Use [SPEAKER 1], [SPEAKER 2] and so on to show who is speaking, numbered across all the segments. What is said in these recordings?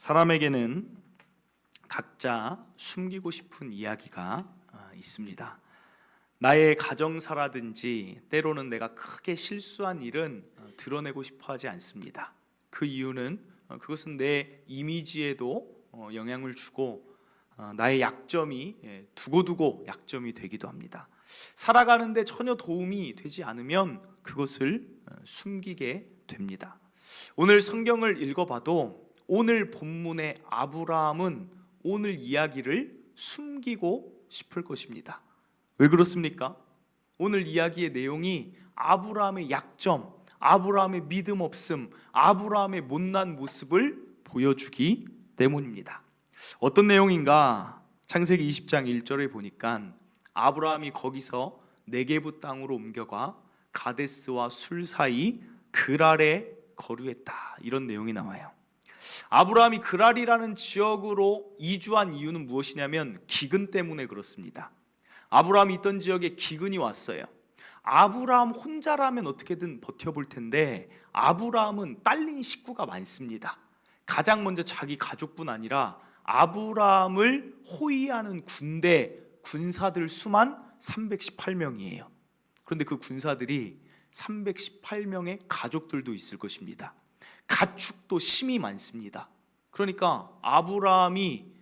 [SPEAKER 1] 사람에게는 각자 숨기고 싶은 이야기가 있습니다. 나의 가정사라든지 때로는 내가 크게 실수한 일은 드러내고 싶어 하지 않습니다. 그 이유는 그것은 내 이미지에도 영향을 주고 나의 약점이 두고두고 약점이 되기도 합니다. 살아가는데 전혀 도움이 되지 않으면 그것을 숨기게 됩니다. 오늘 성경을 읽어봐도 오늘 본문의 아브라함은 오늘 이야기를 숨기고 싶을 것입니다. 왜 그렇습니까? 오늘 이야기의 내용이 아브라함의 약점, 아브라함의 믿음 없음, 아브라함의 못난 모습을 보여주기 때문입니다. 어떤 내용인가? 창세기 20장 1절에 보니까 아브라함이 거기서 네게부 땅으로 옮겨가 가데스와 술 사이 그랄에 거류했다, 이런 내용이 나와요. 아브라함이 그랄이라는 지역으로 이주한 이유는 무엇이냐면 기근 때문에 그렇습니다. 아브라함이 있던 지역에 기근이 왔어요. 아브라함 혼자라면 어떻게든 버텨볼 텐데 아브라함은 딸린 식구가 많습니다. 가장 먼저 자기 가족뿐 아니라 아브라함을 호위하는 군사들 수만 318명이에요. 그런데 그 군사들이 318명의 가족들도 있을 것입니다. 가축도 심이 많습니다. 그러니까 아브라함이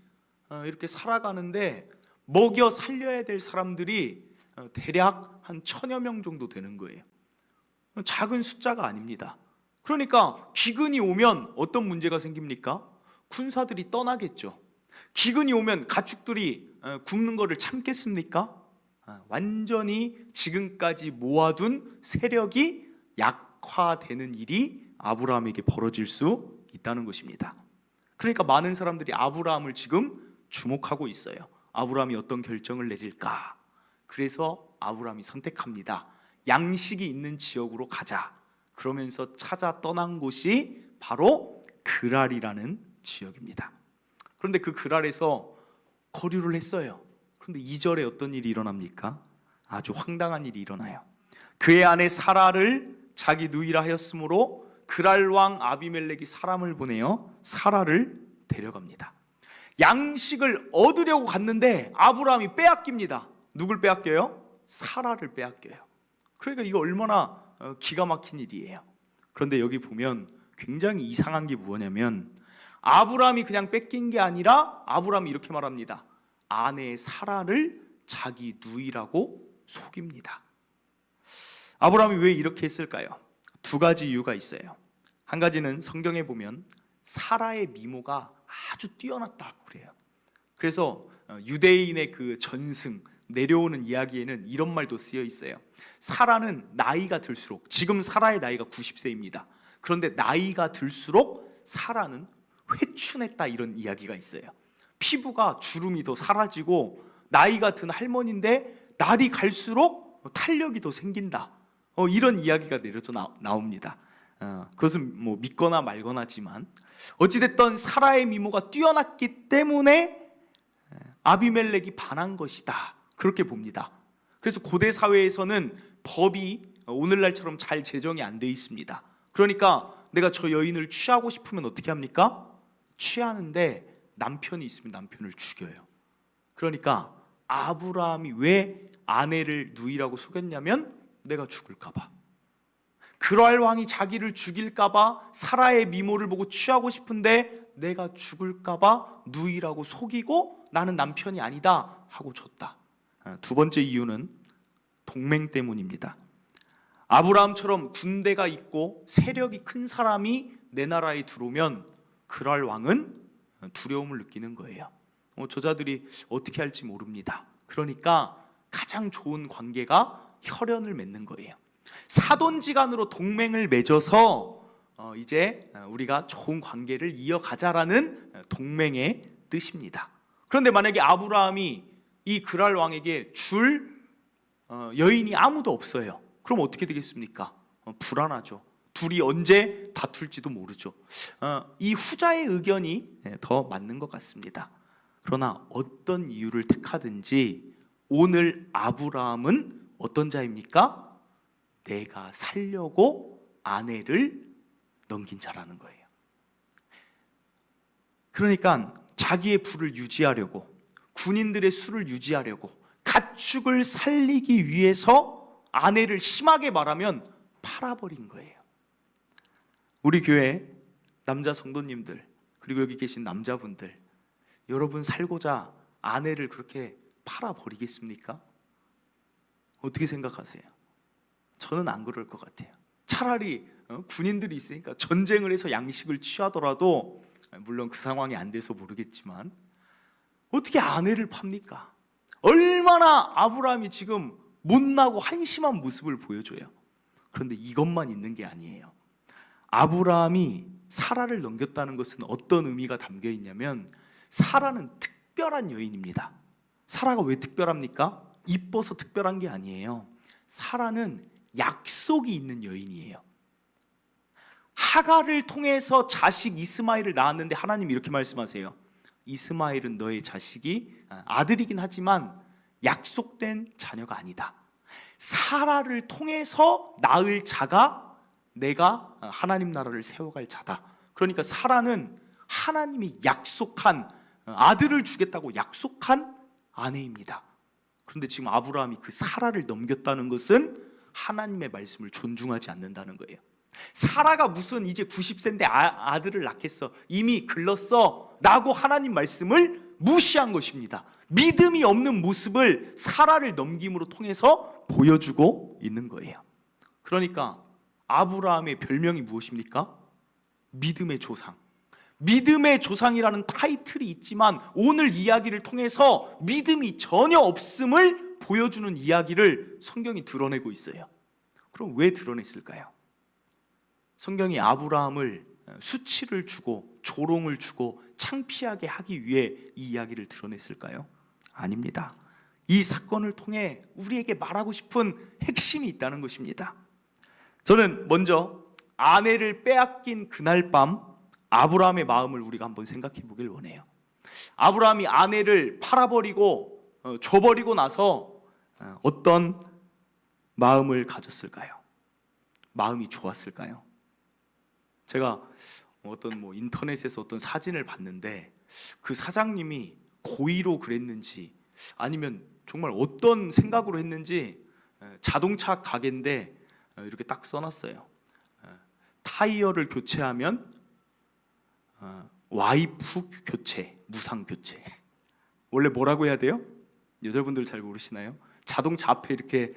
[SPEAKER 1] 이렇게 살아가는데 먹여 살려야 될 사람들이 대략 한 1000여 명 정도 되는 거예요. 작은 숫자가 아닙니다. 그러니까 기근이 오면 어떤 문제가 생깁니까? 군사들이 떠나겠죠. 기근이 오면 가축들이 굶는 거를 참겠습니까? 완전히 지금까지 모아둔 세력이 약화되는 일이 아브라함에게 벌어질 수 있다는 것입니다. 그러니까 많은 사람들이 아브라함을 지금 주목하고 있어요. 아브라함이 어떤 결정을 내릴까? 그래서 아브라함이 선택합니다. 양식이 있는 지역으로 가자. 그러면서 찾아 떠난 곳이 바로 그랄이라는 지역입니다. 그런데 그 그랄에서 거류를 했어요. 그런데 2절에 어떤 일이 일어납니까? 아주 황당한 일이 일어나요. 그의 아내 사라를 자기 누이라 하였으므로 그랄 왕 아비멜렉이 사람을 보내어 사라를 데려갑니다. 양식을 얻으려고 갔는데 아브라함이 빼앗깁니다. 누굴 빼앗겨요? 사라를 빼앗겨요. 그러니까 이거 얼마나 기가 막힌 일이에요. 그런데 여기 보면 굉장히 이상한 게 뭐냐면 아브라함이 그냥 뺏긴 게 아니라 아브라함이 이렇게 말합니다. 아내 사라를 자기 누이라고 속입니다. 아브라함이 왜 이렇게 했을까요? 두 가지 이유가 있어요. 한 가지는 성경에 보면 사라의 미모가 아주 뛰어났다고 그래요. 그래서 유대인의 그 전승 내려오는 이야기에는 이런 말도 쓰여 있어요. 사라는 나이가 들수록, 지금 사라의 나이가 90세입니다. 그런데 나이가 들수록 사라는 회춘했다, 이런 이야기가 있어요. 피부가 주름이 더 사라지고 나이가 든 할머니인데 날이 갈수록 탄력이 더 생긴다, 이런 이야기가 내려져 나옵니다. 그것은 뭐 믿거나 말거나지만 어찌됐든 사라의 미모가 뛰어났기 때문에 아비멜렉이 반한 것이다, 그렇게 봅니다. 그래서 고대 사회에서는 법이 오늘날처럼 잘 제정이 안 돼 있습니다. 그러니까 내가 저 여인을 취하고 싶으면 어떻게 합니까? 취하는데 남편이 있으면 남편을 죽여요. 그러니까 아브라함이 왜 아내를 누이라고 속였냐면 내가 죽을까 봐, 그랄 왕이 자기를 죽일까 봐 사라의 미모를 보고 취하고 싶은데 내가 죽을까 봐 누이라고 속이고 나는 남편이 아니다 하고 줬다. 두 번째 이유는 동맹 때문입니다. 아브라함처럼 군대가 있고 세력이 큰 사람이 내 나라에 들어오면 그랄 왕은 두려움을 느끼는 거예요. 저자들이 어떻게 할지 모릅니다. 그러니까 가장 좋은 관계가 혈연을 맺는 거예요. 사돈지간으로 동맹을 맺어서 이제 우리가 좋은 관계를 이어가자라는 동맹의 뜻입니다. 그런데 만약에 아브라함이 이 그랄 왕에게 줄 여인이 아무도 없어요. 그럼 어떻게 되겠습니까? 불안하죠. 둘이 언제 다툴지도 모르죠. 이 후자의 의견이 더 맞는 것 같습니다. 그러나 어떤 이유를 택하든지 오늘 아브라함은 어떤 자입니까? 내가 살려고 아내를 넘긴 자라는 거예요. 그러니까 자기의 부를 유지하려고, 군인들의 수를 유지하려고, 가축을 살리기 위해서 아내를 심하게 말하면 팔아버린 거예요. 우리 교회 남자 성도님들, 그리고 여기 계신 남자분들, 여러분 살고자 아내를 그렇게 팔아버리겠습니까? 어떻게 생각하세요? 저는 안 그럴 것 같아요. 차라리 군인들이 있으니까 전쟁을 해서 양식을 취하더라도, 물론 그 상황이 안 돼서 모르겠지만, 어떻게 아내를 팝니까? 얼마나 아브라함이 지금 못나고 한심한 모습을 보여줘요. 그런데 이것만 있는 게 아니에요. 아브라함이 사라를 넘겼다는 것은 어떤 의미가 담겨 있냐면, 사라는 특별한 여인입니다. 사라가 왜 특별합니까? 이뻐서 특별한 게 아니에요. 사라는 약속이 있는 여인이에요. 하갈을 통해서 자식 이스마엘을 낳았는데 하나님이 이렇게 말씀하세요. 이스마엘은 너의 자식이 아들이긴 하지만 약속된 자녀가 아니다. 사라를 통해서 낳을 자가 내가 하나님 나라를 세워갈 자다. 그러니까 사라는 하나님이 약속한, 아들을 주겠다고 약속한 아내입니다. 그런데 지금 아브라함이 그 사라를 넘겼다는 것은 하나님의 말씀을 존중하지 않는다는 거예요. 사라가 무슨 이제 90세인데 아들을 낳겠어, 이미 글렀어 라고 하나님 말씀을 무시한 것입니다. 믿음이 없는 모습을 사라를 넘김으로 통해서 보여주고 있는 거예요. 그러니까 아브라함의 별명이 무엇입니까? 믿음의 조상. 믿음의 조상이라는 타이틀이 있지만 오늘 이야기를 통해서 믿음이 전혀 없음을 보여주는 이야기를 성경이 드러내고 있어요. 그럼 왜 드러냈을까요? 성경이 아브라함을 수치를 주고 조롱을 주고 창피하게 하기 위해 이 이야기를 드러냈을까요? 아닙니다. 이 사건을 통해 우리에게 말하고 싶은 핵심이 있다는 것입니다. 저는 먼저 아내를 빼앗긴 그날 밤 아브라함의 마음을 우리가 한번 생각해 보길 원해요. 아브라함이 아내를 팔아버리고 줘버리고 나서 어떤 마음을 가졌을까요? 마음이 좋았을까요? 제가 어떤 인터넷에서 어떤 사진을 봤는데, 그 사장님이 고의로 그랬는지 아니면 정말 어떤 생각으로 했는지, 자동차 가게인데 이렇게 딱 써놨어요. 타이어를 교체하면 와이프 교체, 무상 교체. 원래 뭐라고 해야 돼요? 여자분들 잘 모르시나요? 자동차 앞에 이렇게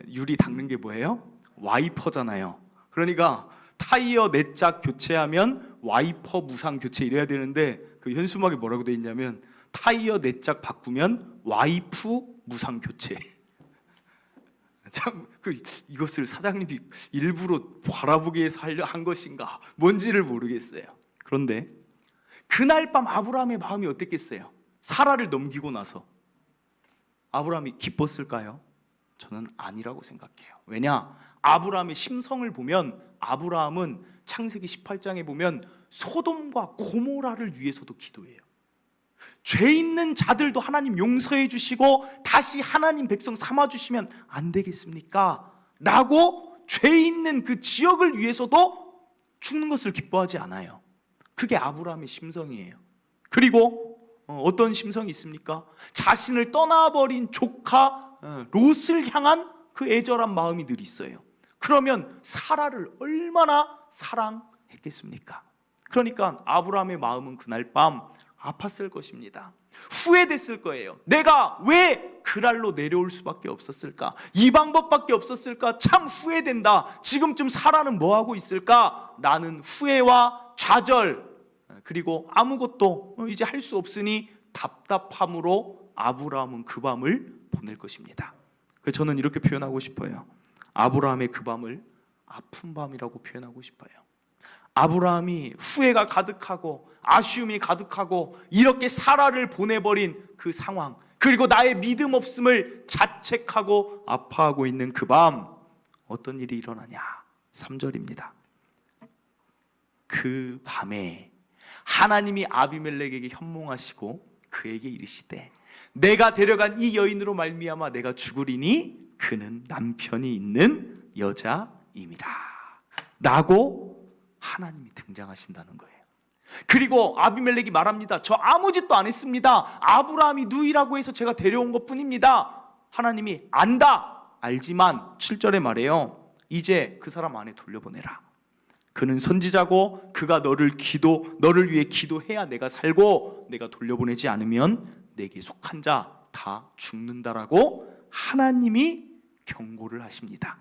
[SPEAKER 1] 유리 닦는 게 뭐예요? 와이퍼잖아요. 그러니까 타이어 4짝 교체하면 와이퍼 무상 교체 이래야 되는데, 그 현수막에 뭐라고 돼 있냐면 타이어 4짝 바꾸면 와이프 무상 교체. 참, 이것을 사장님이 일부러 바라보기 위해서 한 것인가 뭔지를 모르겠어요. 그런데 그날 밤 아브라함의 마음이 어땠겠어요? 사라를 넘기고 나서 아브라함이 기뻤을까요? 저는 아니라고 생각해요. 왜냐? 아브라함의 심성을 보면 아브라함은 창세기 18장에 보면 소돔과 고모라를 위해서도 기도해요. 죄 있는 자들도 하나님 용서해 주시고 다시 하나님 백성 삼아 주시면 안 되겠습니까? 라고 죄 있는 그 지역을 위해서도 죽는 것을 기뻐하지 않아요. 그게 아브라함의 심성이에요. 그리고 어떤 심성이 있습니까? 자신을 떠나버린 조카 롯을 향한 그 애절한 마음이 늘 있어요. 그러면 사라를 얼마나 사랑했겠습니까? 그러니까 아브라함의 마음은 그날 밤 아팠을 것입니다. 후회됐을 거예요. 내가 왜 그랄로 내려올 수밖에 없었을까? 이 방법밖에 없었을까? 참 후회된다. 지금쯤 사라는 뭐하고 있을까? 나는 후회와 좌절, 그리고 아무것도 이제 할 수 없으니 답답함으로 아브라함은 그 밤을 보낼 것입니다. 그래서 저는 이렇게 표현하고 싶어요. 아브라함의 그 밤을 아픈 밤이라고 표현하고 싶어요. 아브라함이 후회가 가득하고 아쉬움이 가득하고 이렇게 사라를 보내버린 그 상황, 그리고 나의 믿음 없음을 자책하고 아파하고 있는 그 밤, 어떤 일이 일어나냐? 3절입니다. 그 밤에 하나님이 아비멜렉에게 현몽하시고 그에게 이르시되 내가 데려간 이 여인으로 말미암아 내가 죽으리니 그는 남편이 있는 여자임이라 라고 하나님이 등장하신다는 거예요. 그리고 아비멜렉이 말합니다. 저 아무 짓도 안 했습니다. 아브라함이 누이라고 해서 제가 데려온 것뿐입니다. 하나님이 안다, 알지만 7절에 말해요. 이제 그 사람 안에 돌려보내라. 그는 선지자고 그가 너를 위해 기도해야 내가 살고 내가 돌려보내지 않으면 내게 속한 자 다 죽는다라고 하나님이 경고를 하십니다.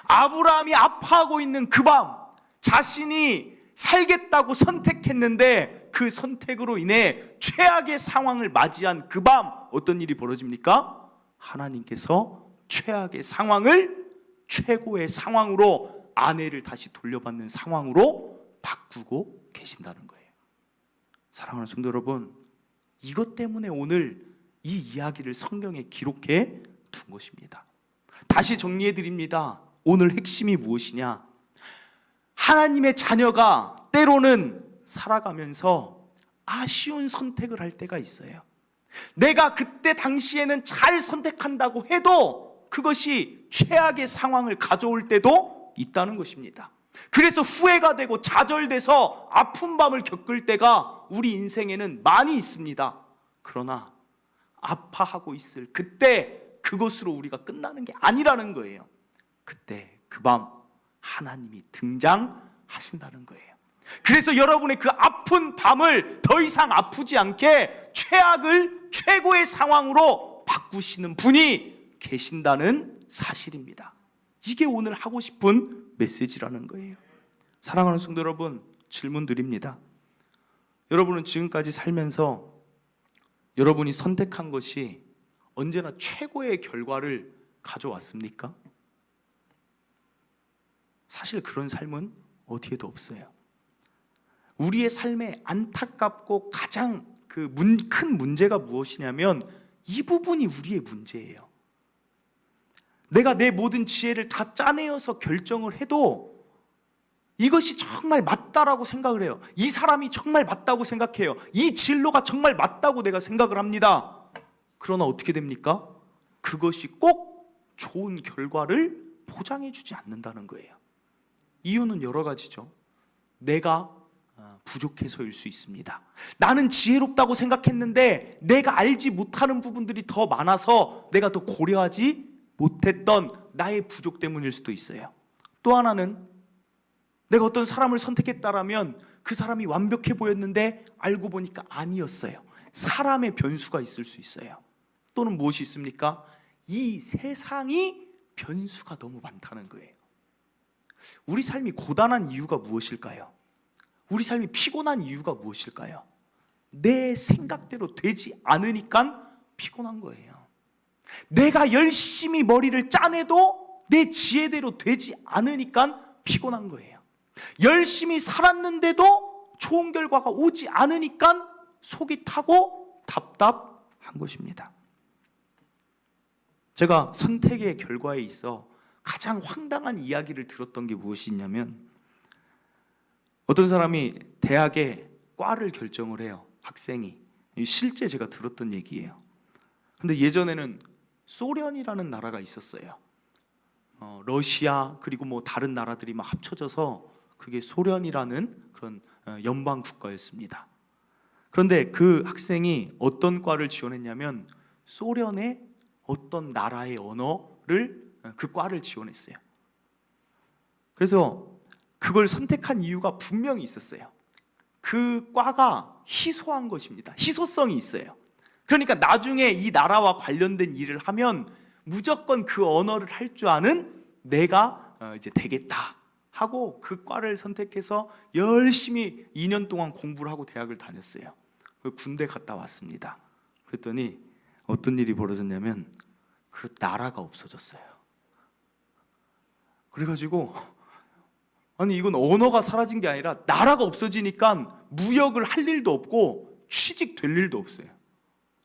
[SPEAKER 1] 아브라함이 아파하고 있는 그 밤, 자신이 살겠다고 선택했는데 그 선택으로 인해 최악의 상황을 맞이한 그 밤, 어떤 일이 벌어집니까? 하나님께서 최악의 상황을 최고의 상황으로, 아내를 다시 돌려받는 상황으로 바꾸고 계신다는 거예요. 사랑하는 성도 여러분, 이것 때문에 오늘 이 이야기를 성경에 기록해 둔 것입니다. 다시 정리해 드립니다. 오늘 핵심이 무엇이냐? 하나님의 자녀가 때로는 살아가면서 아쉬운 선택을 할 때가 있어요. 내가 그때 당시에는 잘 선택한다고 해도 그것이 최악의 상황을 가져올 때도 있다는 것입니다. 그래서 후회가 되고 좌절돼서 아픈 밤을 겪을 때가 우리 인생에는 많이 있습니다. 그러나 아파하고 있을 그때 그것으로 우리가 끝나는 게 아니라는 거예요. 그때 그 밤 하나님이 등장하신다는 거예요. 그래서 여러분의 그 아픈 밤을 더 이상 아프지 않게 최악을 최고의 상황으로 바꾸시는 분이 계신다는 사실입니다. 이게 오늘 하고 싶은 메시지라는 거예요. 사랑하는 성도 여러분, 질문 드립니다. 여러분은 지금까지 살면서 여러분이 선택한 것이 언제나 최고의 결과를 가져왔습니까? 사실 그런 삶은 어디에도 없어요. 우리의 삶에 안타깝고 가장 큰 문제가 무엇이냐면 이 부분이 우리의 문제예요. 내가 내 모든 지혜를 다 짜내어서 결정을 해도 이것이 정말 맞다라고 생각을 해요. 이 사람이 정말 맞다고 생각해요. 이 진로가 정말 맞다고 내가 생각을 합니다. 그러나 어떻게 됩니까? 그것이 꼭 좋은 결과를 보장해 주지 않는다는 거예요. 이유는 여러 가지죠. 내가 부족해서일 수 있습니다. 나는 지혜롭다고 생각했는데 내가 알지 못하는 부분들이 더 많아서 내가 더 고려하지 못했던 나의 부족 때문일 수도 있어요. 또 하나는 내가 어떤 사람을 선택했다라면 그 사람이 완벽해 보였는데 알고 보니까 아니었어요. 사람의 변수가 있을 수 있어요. 또는 무엇이 있습니까? 이 세상이 변수가 너무 많다는 거예요. 우리 삶이 고단한 이유가 무엇일까요? 우리 삶이 피곤한 이유가 무엇일까요? 내 생각대로 되지 않으니까 피곤한 거예요. 내가 열심히 머리를 짜내도 내 지혜대로 되지 않으니까 피곤한 거예요. 열심히 살았는데도 좋은 결과가 오지 않으니까 속이 타고 답답한 것입니다. 제가 선택의 결과에 있어 가장 황당한 이야기를 들었던 게 무엇이 있냐면, 어떤 사람이 대학에 과를 결정을 해요. 학생이. 실제 제가 들었던 얘기예요. 근데 예전에는 소련이라는 나라가 있었어요. 러시아 그리고 뭐 다른 나라들이 막 합쳐져서 그게 소련이라는 그런 연방 국가였습니다. 그런데 그 학생이 어떤 과를 지원했냐면 소련의 어떤 나라의 언어를, 그 과를 지원했어요. 그래서 그걸 선택한 이유가 분명히 있었어요. 그 과가 희소한 것입니다. 희소성이 있어요. 그러니까 나중에 이 나라와 관련된 일을 하면 무조건 그 언어를 할 줄 아는 내가 이제 되겠다 하고 그 과를 선택해서 열심히 2년 동안 공부를 하고 대학을 다녔어요. 군대 갔다 왔습니다. 그랬더니 어떤 일이 벌어졌냐면 그 나라가 없어졌어요. 그래가지고 아니 이건 언어가 사라진 게 아니라 나라가 없어지니까 무역을 할 일도 없고 취직될 일도 없어요.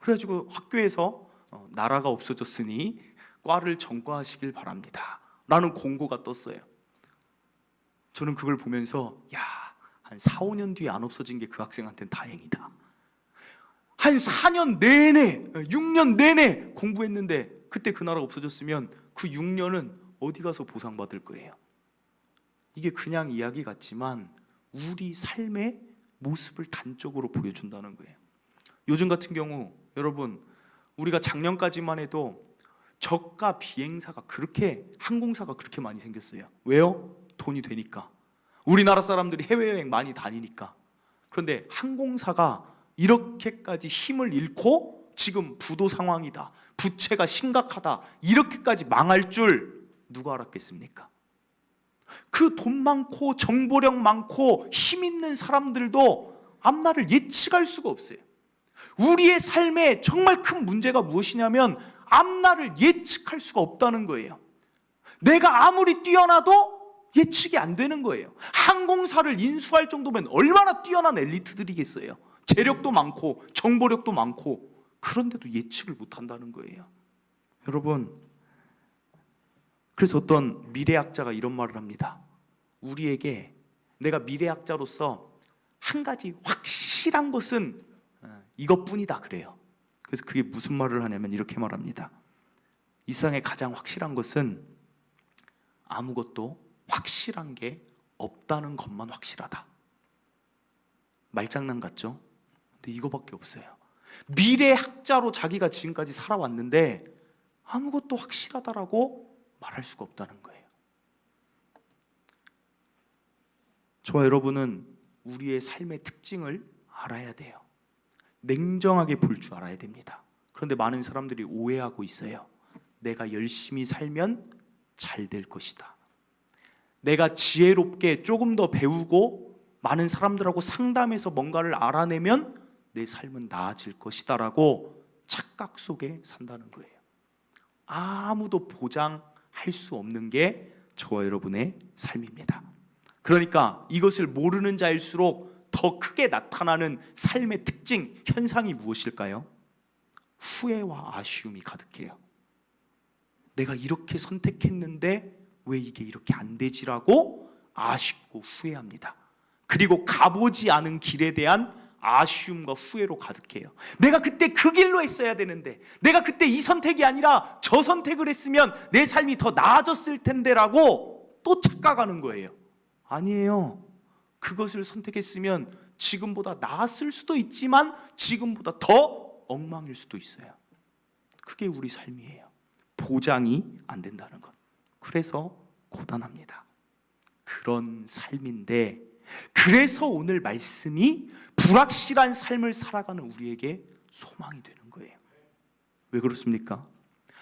[SPEAKER 1] 그래가지고 학교에서 나라가 없어졌으니 과를 전과하시길 바랍니다 라는 공고가 떴어요. 저는 그걸 보면서 한 4, 5년 뒤에 안 없어진 게 그 학생한테는 다행이다. 한 4년 내내 6년 내내 공부했는데 그때 그 나라가 없어졌으면 그 6년은 어디 가서 보상받을 거예요. 이게 그냥 이야기 같지만 우리 삶의 모습을 단적으로 보여준다는 거예요. 요즘 같은 경우 여러분, 우리가 작년까지만 해도 저가 비행사가 그렇게, 항공사가 그렇게 많이 생겼어요. 왜요? 돈이 되니까. 우리나라 사람들이 해외여행 많이 다니니까. 그런데 항공사가 이렇게까지 힘을 잃고 지금 부도 상황이다, 부채가 심각하다, 이렇게까지 망할 줄 누가 알았겠습니까? 그 돈 많고 정보력 많고 힘 있는 사람들도 앞날을 예측할 수가 없어요. 우리의 삶에 정말 큰 문제가 무엇이냐면 앞날을 예측할 수가 없다는 거예요. 내가 아무리 뛰어나도 예측이 안 되는 거예요. 항공사를 인수할 정도면 얼마나 뛰어난 엘리트들이겠어요. 재력도 많고 정보력도 많고, 그런데도 예측을 못 한다는 거예요. 여러분, 그래서 어떤 미래학자가 이런 말을 합니다. 우리에게, 내가 미래학자로서 한 가지 확실한 것은 이것뿐이다 그래요. 그래서 그게 무슨 말을 하냐면 이렇게 말합니다. 이 세상에 가장 확실한 것은 아무것도 확실한 게 없다는 것만 확실하다. 말장난 같죠? 근데 이거밖에 없어요. 미래학자로 자기가 지금까지 살아왔는데 아무것도 확실하다라고 말할 수가 없다는 거예요. 저와 여러분은 우리의 삶의 특징을 알아야 돼요. 냉정하게 볼 줄 알아야 됩니다. 그런데 많은 사람들이 오해하고 있어요. 내가 열심히 살면 잘 될 것이다. 내가 지혜롭게 조금 더 배우고 많은 사람들하고 상담해서 뭔가를 알아내면 내 삶은 나아질 것이다 라고 착각 속에 산다는 거예요. 아무도 보장할 수 없는 게 저와 여러분의 삶입니다. 그러니까 이것을 모르는 자일수록 더 크게 나타나는 삶의 특징, 현상이 무엇일까요? 후회와 아쉬움이 가득해요. 내가 이렇게 선택했는데 왜 이게 이렇게 안 되지라고 아쉽고 후회합니다. 그리고 가보지 않은 길에 대한 아쉬움과 후회로 가득해요. 내가 그때 그 길로 했어야 되는데, 내가 그때 이 선택이 아니라 저 선택을 했으면 내 삶이 더 나아졌을 텐데라고 또 착각하는 거예요. 아니에요. 그것을 선택했으면 지금보다 나았을 수도 있지만 지금보다 더 엉망일 수도 있어요. 그게 우리 삶이에요. 보장이 안 된다는 것. 그래서 고단합니다. 그런 삶인데, 그래서 오늘 말씀이 불확실한 삶을 살아가는 우리에게 소망이 되는 거예요. 왜 그렇습니까?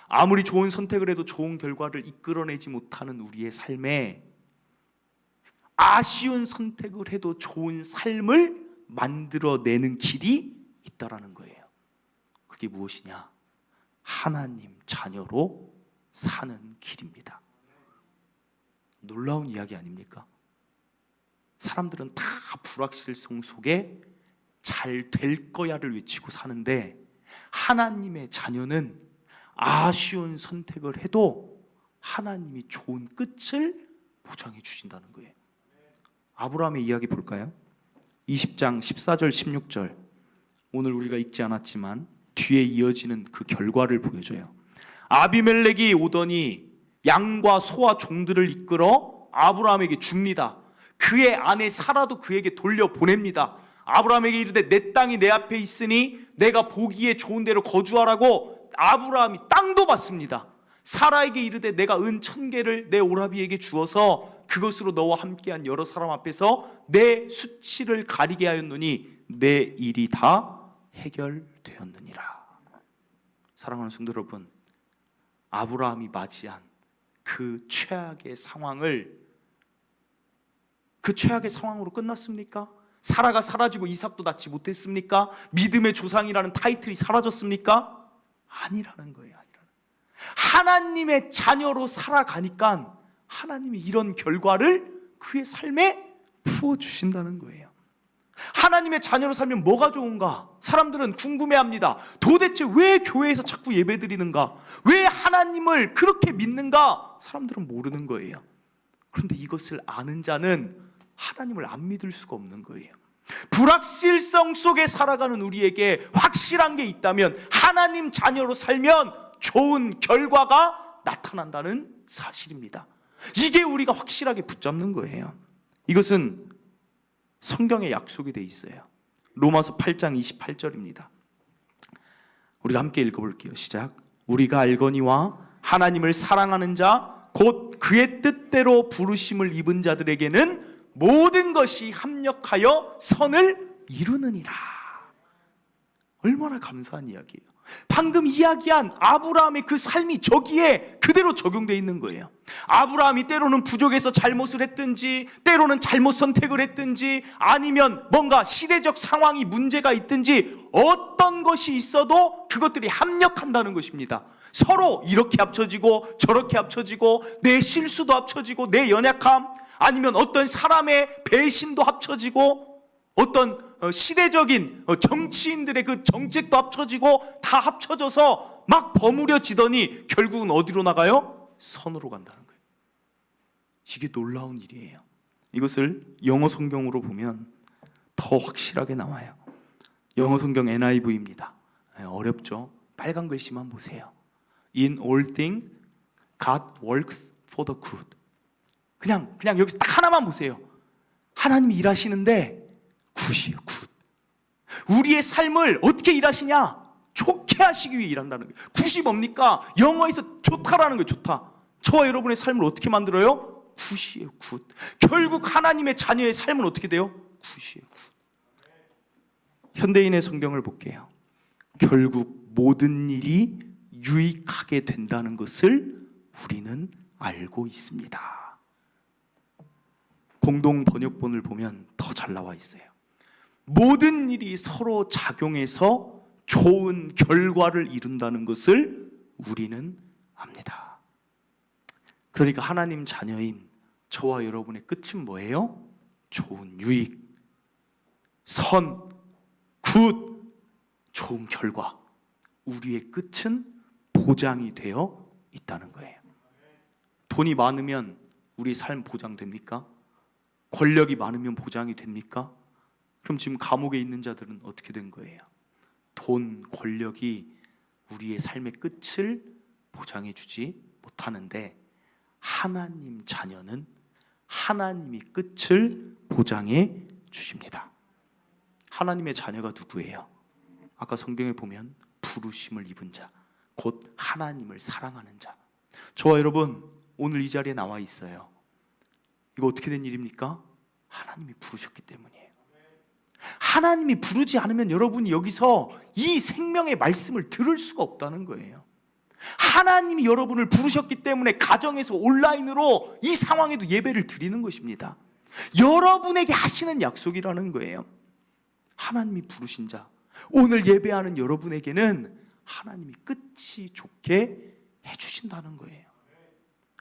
[SPEAKER 1] 아무리 좋은 선택을 해도 좋은 결과를 이끌어내지 못하는 우리의 삶에 아쉬운 선택을 해도 좋은 삶을 만들어내는 길이 있다라는 거예요. 그게 무엇이냐? 하나님 자녀로 사는 길입니다. 놀라운 이야기 아닙니까? 사람들은 다 불확실성 속에 잘 될 거야를 외치고 사는데, 하나님의 자녀는 아쉬운 선택을 해도 하나님이 좋은 끝을 보장해 주신다는 거예요. 아브라함의 이야기 볼까요? 20장 14절 16절. 오늘 우리가 읽지 않았지만 뒤에 이어지는 그 결과를 보여줘요. 아비멜렉이 오더니 양과 소와 종들을 이끌어 아브라함에게 줍니다. 그의 아내 사라도 그에게 돌려보냅니다. 아브라함에게 이르되 내 땅이 내 앞에 있으니 내가 보기에 좋은 데로 거주하라고 아브라함이 땅도 받습니다. 사라에게 이르되 내가 은 1000개를 내 오라비에게 주어서 그것으로 너와 함께한 여러 사람 앞에서 내 수치를 가리게 하였노니 내 일이 다 해결되었느니라. 사랑하는 성도 여러분, 아브라함이 맞이한 그 최악의 상황을, 그 최악의 상황으로 끝났습니까? 사라가 사라지고 이삭도 낳지 못했습니까? 믿음의 조상이라는 타이틀이 사라졌습니까? 아니라는 거예요. 하나님의 자녀로 살아가니까 하나님이 이런 결과를 그의 삶에 부어주신다는 거예요. 하나님의 자녀로 살면 뭐가 좋은가? 사람들은 궁금해합니다. 도대체 왜 교회에서 자꾸 예배드리는가? 왜 하나님을 그렇게 믿는가? 사람들은 모르는 거예요. 그런데 이것을 아는 자는 하나님을 안 믿을 수가 없는 거예요. 불확실성 속에 살아가는 우리에게 확실한 게 있다면, 하나님 자녀로 살면 좋은 결과가 나타난다는 사실입니다. 이게 우리가 확실하게 붙잡는 거예요. 이것은 성경에 약속이 돼 있어요. 로마서 8장 28절입니다. 우리가 함께 읽어볼게요. 시작. 우리가 알거니와 하나님을 사랑하는 자 곧 그의 뜻대로 부르심을 입은 자들에게는 모든 것이 합력하여 선을 이루느니라. 얼마나 감사한 이야기예요. 방금 이야기한 아브라함의 그 삶이 저기에 그대로 적용되어 있는 거예요. 아브라함이 때로는 부족해서 잘못을 했든지, 때로는 잘못 선택을 했든지, 아니면 뭔가 시대적 상황이 문제가 있든지, 어떤 것이 있어도 그것들이 합력한다는 것입니다. 서로 이렇게 합쳐지고 저렇게 합쳐지고, 내 실수도 합쳐지고, 내 연약함, 아니면 어떤 사람의 배신도 합쳐지고, 어떤 시대적인 정치인들의 그 정책도 합쳐지고, 다 합쳐져서 막 버무려지더니 결국은 어디로 나가요? 선으로 간다는 거예요. 이게 놀라운 일이에요. 이것을 영어 성경으로 보면 더 확실하게 나와요. 영어 성경 NIV입니다. 어렵죠? 빨간 글씨만 보세요. In all things, God works for the good. 그냥 여기서 딱 하나만 보세요. 하나님이 일하시는데 굿이에요, 굿. 우리의 삶을 어떻게 일하시냐? 좋게 하시기 위해 일한다는 거예요. 굿이 뭡니까? 영어에서 좋다라는 거예요, 좋다. 저와 여러분의 삶을 어떻게 만들어요? 굿이에요, 굿. 결국 하나님의 자녀의 삶은 어떻게 돼요? 굿이에요, 굿. 현대인의 성경을 볼게요. 결국 모든 일이 유익하게 된다는 것을 우리는 알고 있습니다. 공동 번역본을 보면 더 잘 나와 있어요. 모든 일이 서로 작용해서 좋은 결과를 이룬다는 것을 우리는 압니다. 그러니까 하나님 자녀인 저와 여러분의 끝은 뭐예요? 좋은 유익, 선, 굿, 좋은 결과. 우리의 끝은 보장이 되어 있다는 거예요. 돈이 많으면 우리의 삶 보장됩니까? 권력이 많으면 보장이 됩니까? 그럼 지금 감옥에 있는 자들은 어떻게 된 거예요? 돈, 권력이 우리의 삶의 끝을 보장해 주지 못하는데, 하나님 자녀는 하나님이 끝을 보장해 주십니다. 하나님의 자녀가 누구예요? 아까 성경에 보면 부르심을 입은 자, 곧 하나님을 사랑하는 자. 저와 여러분 오늘 이 자리에 나와 있어요. 이거 어떻게 된 일입니까? 하나님이 부르셨기 때문이에요. 하나님이 부르지 않으면 여러분이 여기서 이 생명의 말씀을 들을 수가 없다는 거예요. 하나님이 여러분을 부르셨기 때문에 가정에서 온라인으로 이 상황에도 예배를 드리는 것입니다. 여러분에게 하시는 약속이라는 거예요. 하나님이 부르신 자, 오늘 예배하는 여러분에게는 하나님이 끝이 좋게 해주신다는 거예요.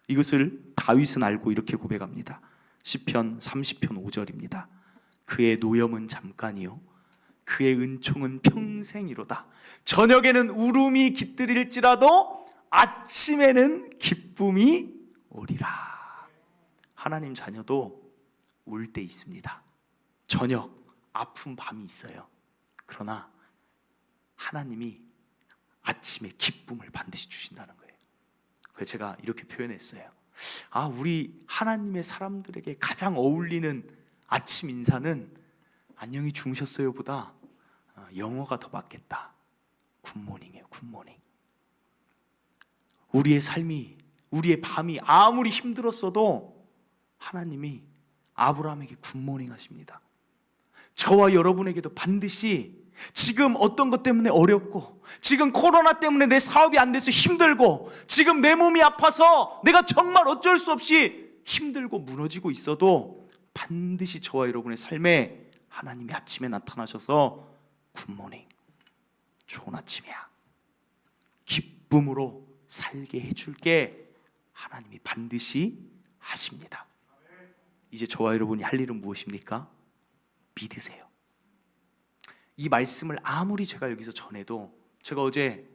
[SPEAKER 1] 이것을 다윗은 알고 이렇게 고백합니다. 시편 30편 5절입니다. 그의 노염은 잠깐이요 그의 은총은 평생이로다. 저녁에는 울음이 깃들일지라도 아침에는 기쁨이 오리라. 하나님 자녀도 울 때 있습니다. 저녁 아픈 밤이 있어요. 그러나 하나님이 아침에 기쁨을 반드시 주신다는 거예요. 그래서 제가 이렇게 표현했어요. 우리 하나님의 사람들에게 가장 어울리는 아침 인사는 안녕히 주무셨어요 보다 영어가 더 맞겠다. 굿모닝이에요, 굿모닝. 우리의 삶이, 우리의 밤이 아무리 힘들었어도 하나님이 아브라함에게 굿모닝 하십니다. 저와 여러분에게도 반드시 지금 어떤 것 때문에 어렵고, 지금 코로나 때문에 내 사업이 안 돼서 힘들고, 지금 내 몸이 아파서 내가 정말 어쩔 수 없이 힘들고 무너지고 있어도 반드시 저와 여러분의 삶에 하나님이 아침에 나타나셔서 굿모닝, 좋은 아침이야, 기쁨으로 살게 해줄게, 하나님이 반드시 하십니다. 이제 저와 여러분이 할 일은 무엇입니까? 믿으세요. 이 말씀을 아무리 제가 여기서 전해도, 제가 어제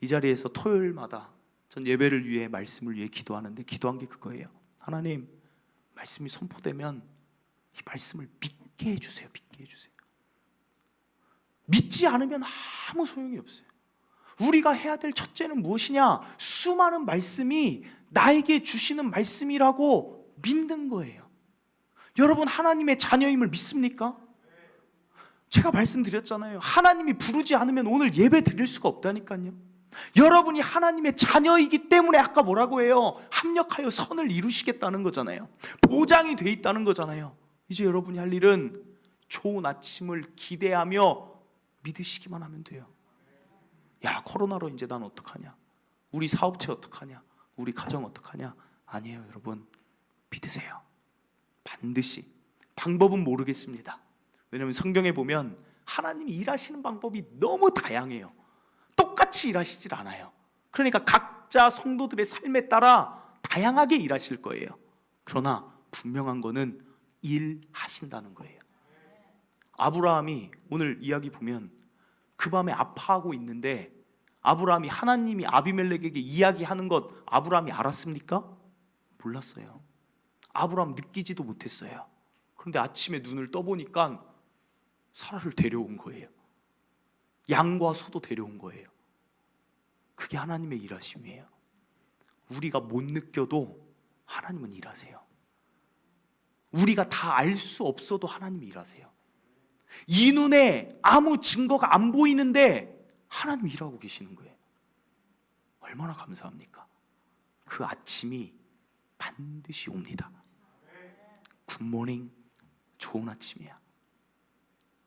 [SPEAKER 1] 이 자리에서 토요일마다 전 예배를 위해, 말씀을 위해 기도하는데 기도한 게 그거예요. 하나님, 말씀이 선포되면 이 말씀을 믿게 해주세요. 믿게 해주세요. 믿지 않으면 아무 소용이 없어요. 우리가 해야 될 첫째는 무엇이냐? 수많은 말씀이 나에게 주시는 말씀이라고 믿는 거예요. 여러분 하나님의 자녀임을 믿습니까? 제가 말씀드렸잖아요. 하나님이 부르지 않으면 오늘 예배 드릴 수가 없다니까요. 여러분이 하나님의 자녀이기 때문에 아까 뭐라고 해요? 합력하여 선을 이루시겠다는 거잖아요. 보장이 돼 있다는 거잖아요. 이제 여러분이 할 일은 좋은 아침을 기대하며 믿으시기만 하면 돼요. 야, 코로나로 이제 난 어떡하냐? 우리 사업체 어떡하냐? 우리 가정 어떡하냐? 아니에요, 여러분. 믿으세요. 반드시. 방법은 모르겠습니다. 왜냐하면 성경에 보면 하나님이 일하시는 방법이 너무 다양해요. 똑같이 일하시질 않아요. 그러니까 각자 성도들의 삶에 따라 다양하게 일하실 거예요. 그러나 분명한 거는 일하신다는 거예요. 아브라함이 오늘 이야기 보면 그 밤에 아파하고 있는데 아브라함이 하나님이 아비멜렉에게 이야기하는 것 아브라함이 알았습니까? 몰랐어요. 아브라함 느끼지도 못했어요. 그런데 아침에 눈을 떠보니까 사라를 데려온 거예요. 양과 소도 데려온 거예요. 그게 하나님의 일하심이에요. 우리가 못 느껴도 하나님은 일하세요. 우리가 다 알 수 없어도 하나님이 일하세요. 이 눈에 아무 증거가 안 보이는데 하나님이 일하고 계시는 거예요. 얼마나 감사합니까? 그 아침이 반드시 옵니다. 굿모닝, 좋은 아침이야.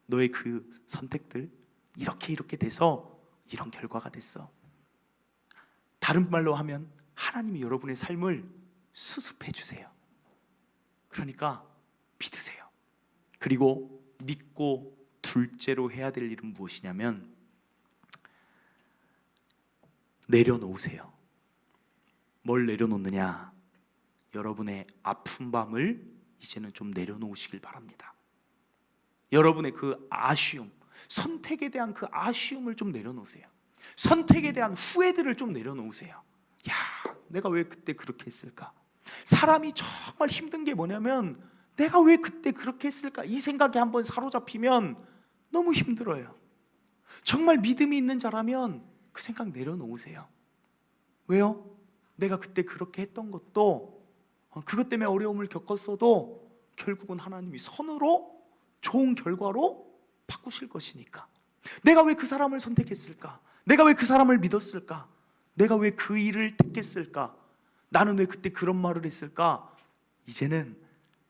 [SPEAKER 1] 너의 그 선택들 이렇게 돼서 이런 결과가 됐어. 다른 말로 하면 하나님이 여러분의 삶을 수습해 주세요. 그러니까 믿으세요. 그리고 믿고 둘째로 해야 될 일은 무엇이냐면 내려놓으세요. 뭘 내려놓느냐? 여러분의 아픈 밤을 이제는 좀 내려놓으시길 바랍니다. 여러분의 그 아쉬움, 선택에 대한 그 아쉬움을 좀 내려놓으세요. 선택에 대한 후회들을 좀 내려놓으세요. 야, 내가 왜 그때 그렇게 했을까? 사람이 정말 힘든 게 뭐냐면 내가 왜 그때 그렇게 했을까? 이 생각에 한번 사로잡히면 너무 힘들어요. 정말 믿음이 있는 자라면 그 생각 내려놓으세요. 왜요? 내가 그때 그렇게 했던 것도 그것 때문에 어려움을 겪었어도 결국은 하나님이 선으로 좋은 결과로 바꾸실 것이니까. 내가 왜 그 사람을 선택했을까? 내가 왜 그 사람을 믿었을까? 내가 왜 그 일을 택했을까? 나는 왜 그때 그런 말을 했을까? 이제는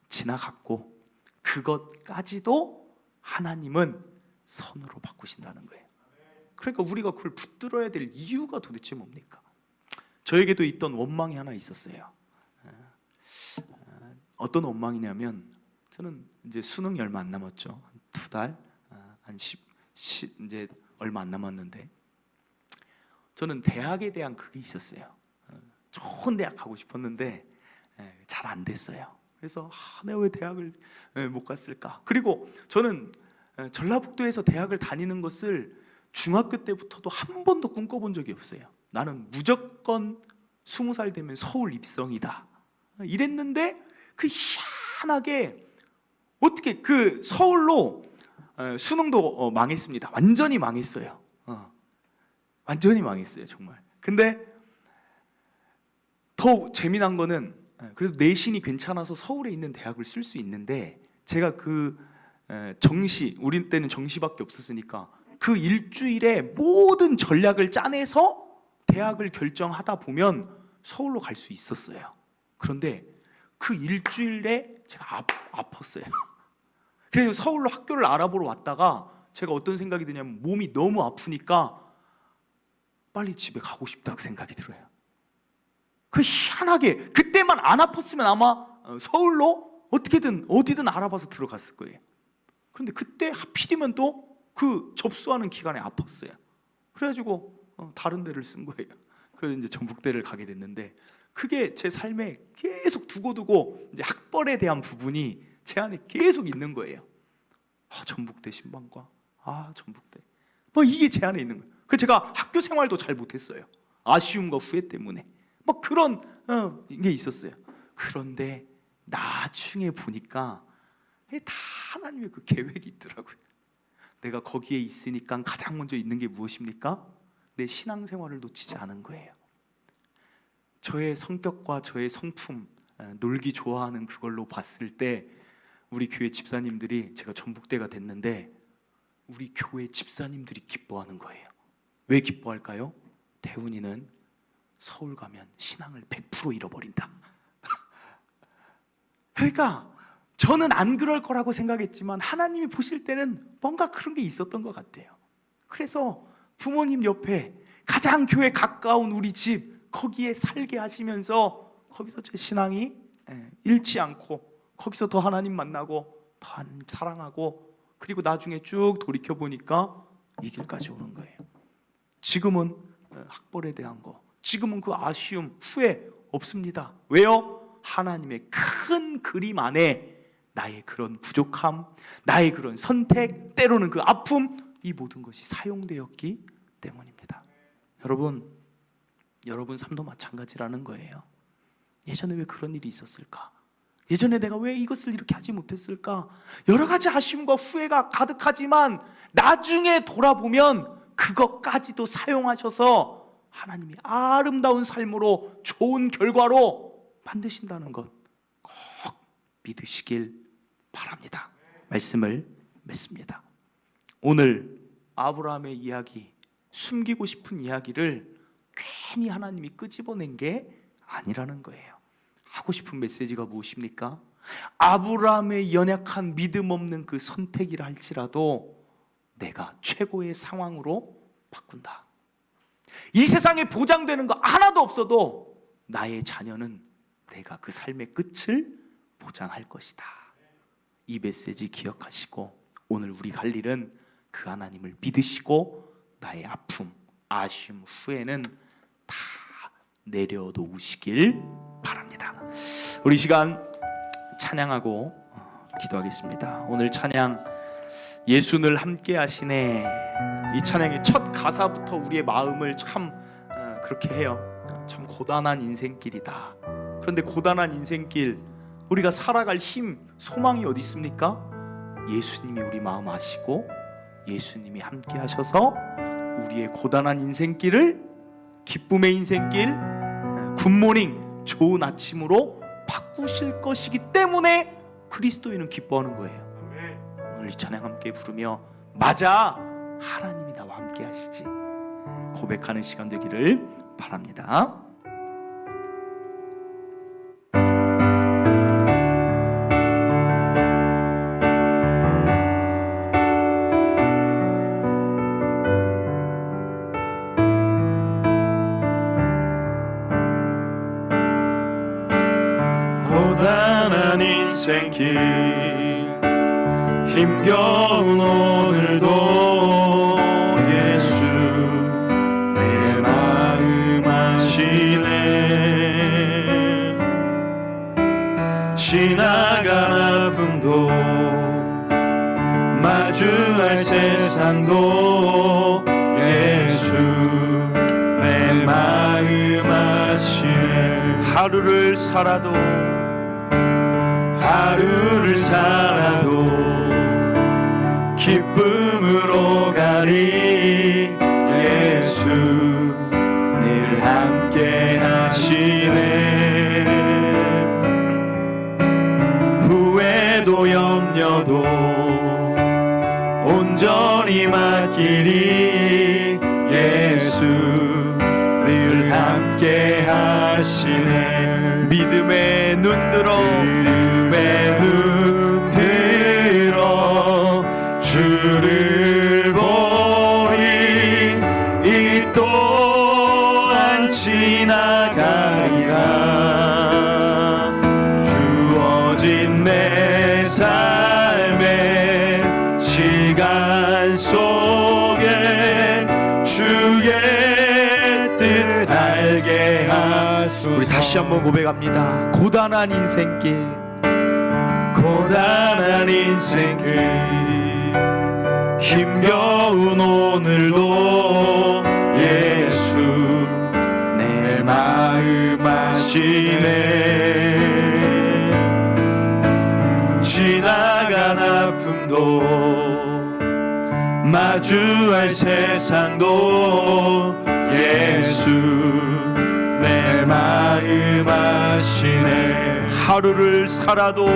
[SPEAKER 1] 지나갔고 그것까지도 하나님은 선으로 바꾸신다는 거예요. 그러니까 우리가 그걸 붙들어야 될 이유가 도대체 뭡니까? 저에게도 있던 원망이 하나 있었어요. 어떤 원망이냐면 저는 이제 수능이 얼마 안 남았죠. 두 달, 이제 얼마 안 남았는데 저는 대학에 대한 그게 있었어요. 좋은 대학 가고 싶었는데 잘 안 됐어요. 그래서 내가 왜 대학을 못 갔을까? 그리고 저는 전라북도에서 대학을 다니는 것을 중학교 때부터도 한 번도 꿈꿔본 적이 없어요. 나는 무조건 20살 되면 서울 입성이다 이랬는데 그 희한하게 어떻게 그 서울로 수능도 망했습니다. 완전히 망했어요. 완전히 망했어요, 정말. 근데 더 재미난 거는 그래도 내신이 괜찮아서 서울에 있는 대학을 쓸 수 있는데 제가 그 정시, 우리 때는 정시밖에 없었으니까 그 일주일에 모든 전략을 짜내서 대학을 결정하다 보면 서울로 갈 수 있었어요. 그런데 그 일주일에 제가 아팠어요. 그래서 서울로 학교를 알아보러 왔다가 제가 어떤 생각이 드냐면 몸이 너무 아프니까 빨리 집에 가고 싶다고 생각이 들어요. 그 희한하게 그때만 안 아팠으면 아마 서울로 어떻게든 어디든 알아봐서 들어갔을 거예요. 그런데 그때 하필이면 또 그 접수하는 기간에 아팠어요. 그래가지고 다른 데를 쓴 거예요. 그래서 이제 전북대를 가게 됐는데 그게 제 삶에 계속 두고두고 이제 학벌에 대한 부분이 제 안에 계속 있는 거예요. 전북대 신방과 전북대 이게 제 안에 있는 거예요. 그 제가 학교 생활도 잘 못했어요. 아쉬움과 후회 때문에 그런 게 있었어요. 그런데 나중에 보니까 다 하나님의 그 계획이 있더라고요. 내가 거기에 있으니까 가장 먼저 있는 게 무엇입니까? 내 신앙생활을 놓치지 않은 거예요. 저의 성격과 저의 성품, 놀기 좋아하는 그걸로 봤을 때 우리 교회 집사님들이, 제가 전북대가 됐는데 우리 교회 집사님들이 기뻐하는 거예요. 왜 기뻐할까요? 태훈이는 서울 가면 신앙을 100% 잃어버린다. 그러니까 저는 안 그럴 거라고 생각했지만 하나님이 보실 때는 뭔가 그런 게 있었던 것 같아요. 그래서 부모님 옆에 가장 교회 가까운 우리 집 거기에 살게 하시면서 거기서 제 신앙이 잃지 않고 거기서 더 하나님 만나고 더 하나님 사랑하고, 그리고 나중에 쭉 돌이켜보니까 이 길까지 오는 거예요. 지금은 학벌에 대한 거, 지금은 그 아쉬움, 후회 없습니다. 왜요? 하나님의 큰 그림 안에 나의 그런 부족함, 나의 그런 선택, 때로는 그 아픔, 이 모든 것이 사용되었기 때문입니다. 여러분 삶도 마찬가지라는 거예요. 예전에 왜 그런 일이 있었을까? 예전에 내가 왜 이것을 이렇게 하지 못했을까? 여러 가지 아쉬움과 후회가 가득하지만 나중에 돌아보면 그것까지도 사용하셔서 하나님이 아름다운 삶으로 좋은 결과로 만드신다는 것 꼭 믿으시길 바랍니다. 말씀을 맺습니다. 오늘 아브라함의 이야기, 숨기고 싶은 이야기를 괜히 하나님이 끄집어낸 게 아니라는 거예요. 하고 싶은 메시지가 무엇입니까? 아브라함의 연약한 믿음 없는 그 선택이라 할지라도 내가 최고의 상황으로 바꾼다. 이 세상에 보장되는 거 하나도 없어도 나의 자녀는 내가 그 삶의 끝을 보장할 것이다. 이 메시지 기억하시고 오늘 우리 갈 일은 그 하나님을 믿으시고 나의 아픔, 아쉬움, 후회는 다 내려놓으시길 바랍니다. 우리 시간 찬양하고 기도하겠습니다. 오늘 찬양 예수 늘 함께 하시네, 이 찬양의 첫 가사부터 우리의 마음을 참 그렇게 해요. 참 고단한 인생길이다. 그런데 고단한 인생길, 우리가 살아갈 힘, 소망이 어디 있습니까? 예수님이 우리 마음 아시고 예수님이 함께 하셔서 우리의 고단한 인생길을 기쁨의 인생길, 굿모닝, 좋은 아침으로 바꾸실 것이기 때문에 그리스도인은 기뻐하는 거예요. 오늘 이 찬양 함께 부르며 맞아, 하나님이 나와 함께 하시지 고백하는 시간 되기를 바랍니다.
[SPEAKER 2] 고단한 인생길 힘겨운 오늘도 예수 내 마음 아시네. 지나간 아픔도 마주할 세상도 예수 내 마음 아시네.
[SPEAKER 1] 하루를 살아도
[SPEAKER 2] 기쁨으로 가리. 예수 늘 함께 하시네. 후회도 염려도 온전히 맡기리. 예수 늘 함께 하시네.
[SPEAKER 1] 믿음의 눈 들어
[SPEAKER 2] 주를 보리. 이 또한 지나가리라. 주어진 내 삶의 시간 속에 주의 뜻 알게 하소서.
[SPEAKER 1] 우리 다시 한번 고백합니다. 고단한 인생길,
[SPEAKER 2] 고단한 인생길 힘겨운 오늘도 예수 내 마음 아시네. 지나간 아픔도 마주할 세상도 예수 내 마음 아시네.
[SPEAKER 1] 하루를 살아도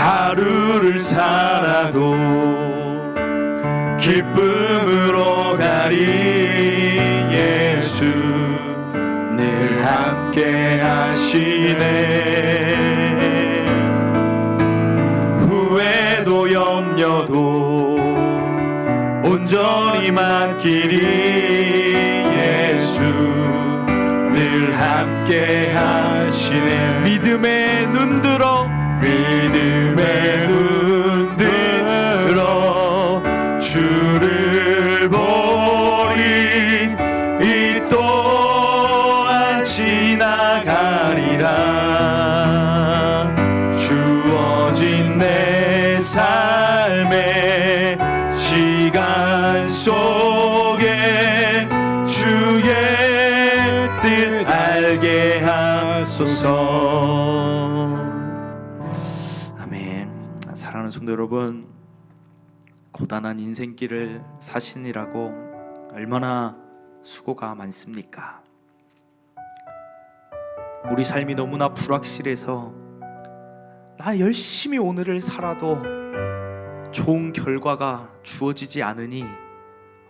[SPEAKER 2] 하루를 살아도 기쁨으로 가리. 예수 늘 함께 하시네. 후회도 염려도 온전히 맡기리. 예수 늘 함께 하시네.
[SPEAKER 1] 믿음의 눈 들어
[SPEAKER 2] 믿음의 눈 들어 주를 보리. 이 또한 지나가리라. 주어진 내 삶의 시간 속에 주의 뜻 알게 하소서.
[SPEAKER 1] 아멘. 사랑하는 성도 여러분, 고단한 인생길을 사시느라고 얼마나 수고가 많습니까? 우리 삶이 너무나 불확실해서 나 열심히 오늘을 살아도 좋은 결과가 주어지지 않으니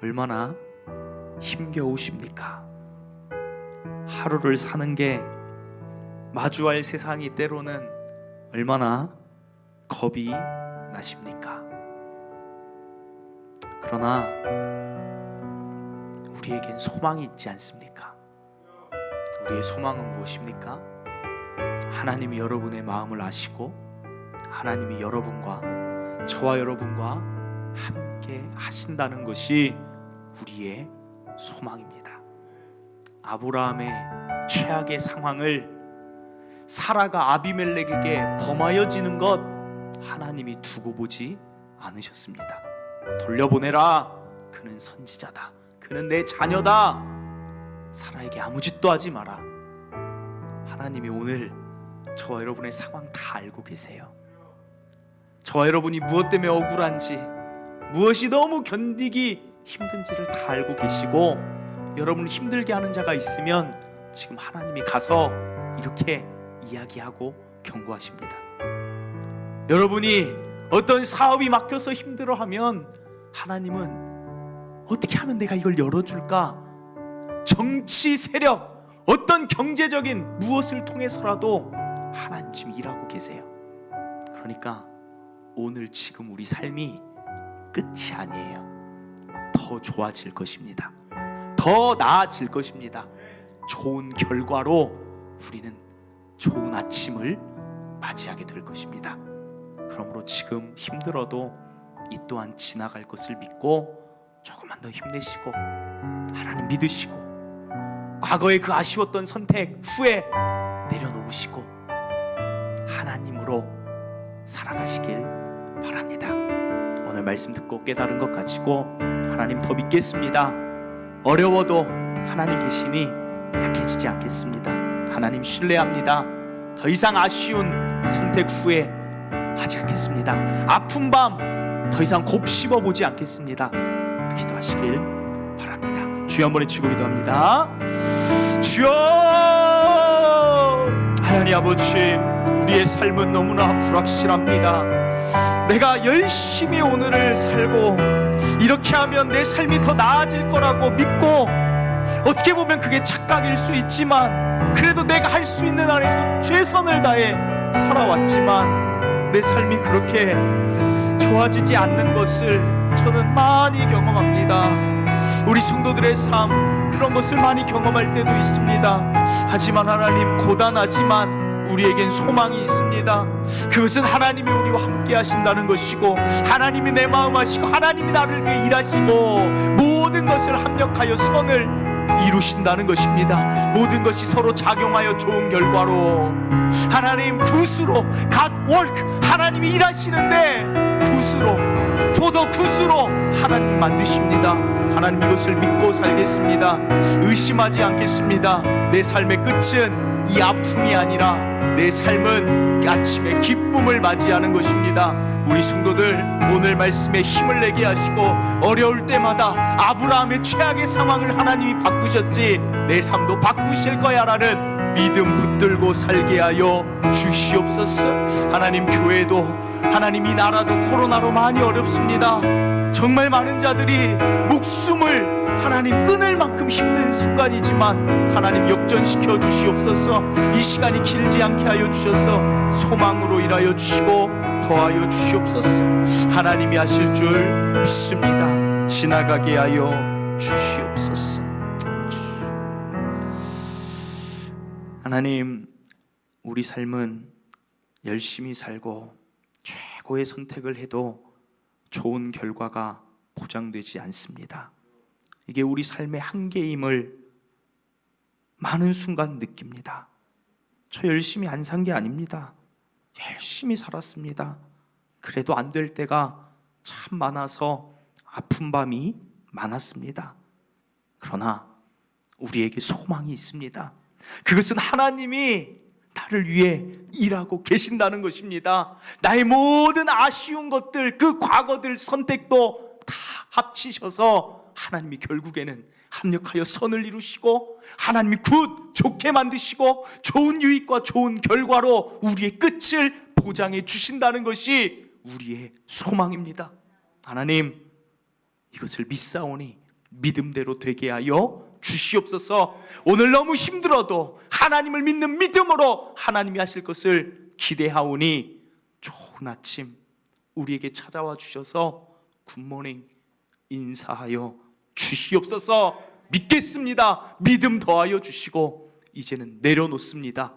[SPEAKER 1] 얼마나 힘겨우십니까? 하루를 사는 게 마주할 세상이 때로는 얼마나 겁이 나십니까? 그러나 우리에겐 소망이 있지 않습니까? 우리의 소망은 무엇입니까? 하나님이 여러분의 마음을 아시고 하나님이 여러분과 저와 여러분과 함께 하신다는 것이 우리의 소망입니다. 아브라함의 최악의 상황을 사라가 아비멜렉에게 범하여지는 것 하나님이 두고 보지 않으셨습니다. 돌려보내라. 그는 선지자다. 그는 내 자녀다. 사라에게 아무 짓도 하지 마라. 하나님이 오늘 저와 여러분의 상황 다 알고 계세요. 저와 여러분이 무엇 때문에 억울한지, 무엇이 너무 견디기 힘든지를 다 알고 계시고, 여러분을 힘들게 하는 자가 있으면 지금 하나님이 가서 이렇게 이야기하고 경고하십니다. 여러분이 어떤 사업이 막혀서 힘들어하면 하나님은 어떻게 하면 내가 이걸 열어줄까? 정치 세력, 어떤 경제적인 무엇을 통해서라도 하나님 지금 일하고 계세요. 그러니까 오늘 지금 우리 삶이 끝이 아니에요. 더 좋아질 것입니다. 더 나아질 것입니다. 좋은 결과로 우리는 좋은 아침을 맞이하게 될 것입니다. 그러므로 지금 힘들어도 이 또한 지나갈 것을 믿고 조금만 더 힘내시고 하나님 믿으시고 과거의 그 아쉬웠던 선택 후에 내려놓으시고 하나님으로 살아가시길 바랍니다. 오늘 말씀 듣고 깨달은 것 가지고 하나님 더 믿겠습니다. 어려워도 하나님 계시니 약해지지 않겠습니다. 하나님 신뢰합니다. 더 이상 아쉬운 선택 후에 하지 않겠습니다. 아픈 밤 더 이상 곱씹어 보지 않겠습니다. 기도하시길 바랍니다. 주여 한번 외치고 기도합니다. 주여, 하나님 아버지, 우리의 삶은 너무나 불확실합니다. 내가 열심히 오늘을 살고 이렇게 하면 내 삶이 더 나아질 거라고 믿고, 어떻게 보면 그게 착각일 수 있지만 그래도 내가 할 수 있는 안에서 최선을 다해 살아왔지만 내 삶이 그렇게 좋아지지 않는 것을 저는 많이 경험합니다. 우리 성도들의 삶 그런 것을 많이 경험할 때도 있습니다. 하지만 하나님, 고단하지만 우리에겐 소망이 있습니다. 그것은 하나님이 우리와 함께 하신다는 것이고, 하나님이 내 마음 아시고 하나님이 나를 위해 일하시고 모든 것을 합력하여 선을 이루신다는 것입니다. 모든 것이 서로 작용하여 좋은 결과로 하나님 굿으로 God work, 하나님이 일하시는데 굿으로 for the 굿으로 하나님 만드십니다. 하나님 이것을 믿고 살겠습니다. 의심하지 않겠습니다. 내 삶의 끝은 이 아픔이 아니라 내 삶은 아침에 기쁨을 맞이하는 것입니다. 우리 성도들, 오늘 말씀에 힘을 내게 하시고 어려울 때마다 아브라함의 최악의 상황을 하나님이 바꾸셨지 내 삶도 바꾸실 거야 라는 믿음 붙들고 살게 하여 주시옵소서. 하나님, 교회도 하나님, 이 나라도 코로나로 많이 어렵습니다. 정말 많은 자들이 목숨을 하나님 끊을 만큼 힘든 순간이지만 하나님 역전시켜 주시옵소서. 이 시간이 길지 않게 하여 주셔서 소망으로 일하여 주시고 더하여 주시옵소서. 하나님이 하실 줄 믿습니다. 지나가게 하여 주시옵소서. 하나님, 우리 삶은 열심히 살고 최고의 선택을 해도 좋은 결과가 보장되지 않습니다. 이게 우리 삶의 한계임을 많은 순간 느낍니다. 저 열심히 안 산 게 아닙니다. 열심히 살았습니다. 그래도 안 될 때가 참 많아서 아픈 밤이 많았습니다. 그러나 우리에게 소망이 있습니다. 그것은 하나님이 나를 위해 일하고 계신다는 것입니다. 나의 모든 아쉬운 것들, 그 과거들 선택도 다 합치셔서 하나님이 결국에는 합력하여 선을 이루시고 하나님이 좋게 만드시고 좋은 유익과 좋은 결과로 우리의 끝을 보장해 주신다는 것이 우리의 소망입니다. 하나님, 이것을 믿사오니 믿음대로 되게 하여 주시옵소서. 오늘 너무 힘들어도 하나님을 믿는 믿음으로 하나님이 하실 것을 기대하오니 좋은 아침 우리에게 찾아와 주셔서 굿모닝 인사하여 주시옵소서. 믿겠습니다. 믿음 더하여 주시고 이제는 내려놓습니다.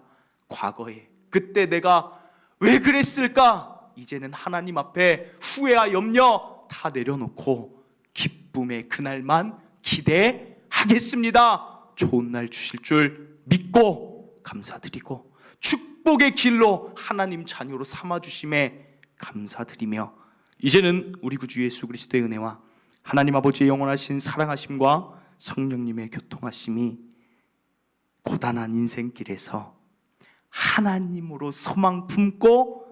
[SPEAKER 1] 과거에 그때 내가 왜 그랬을까? 이제는 하나님 앞에 후회와 염려 다 내려놓고 기쁨의 그날만 기대하겠습니다. 좋은 날 주실 줄 믿고 감사드리고 축복의 길로 하나님 자녀로 삼아주심에 감사드리며 이제는 우리 구주 예수 그리스도의 은혜와 하나님 아버지의 영원하신 사랑하심과 성령님의 교통하심이 고단한 인생길에서 하나님으로 소망 품고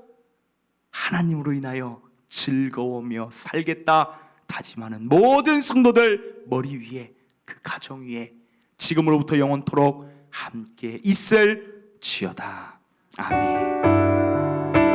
[SPEAKER 1] 하나님으로 인하여 즐거우며 살겠다 다짐하는 모든 성도들 머리 위에, 그 가정 위에 지금으로부터 영원토록 함께 있을지어다. 아멘.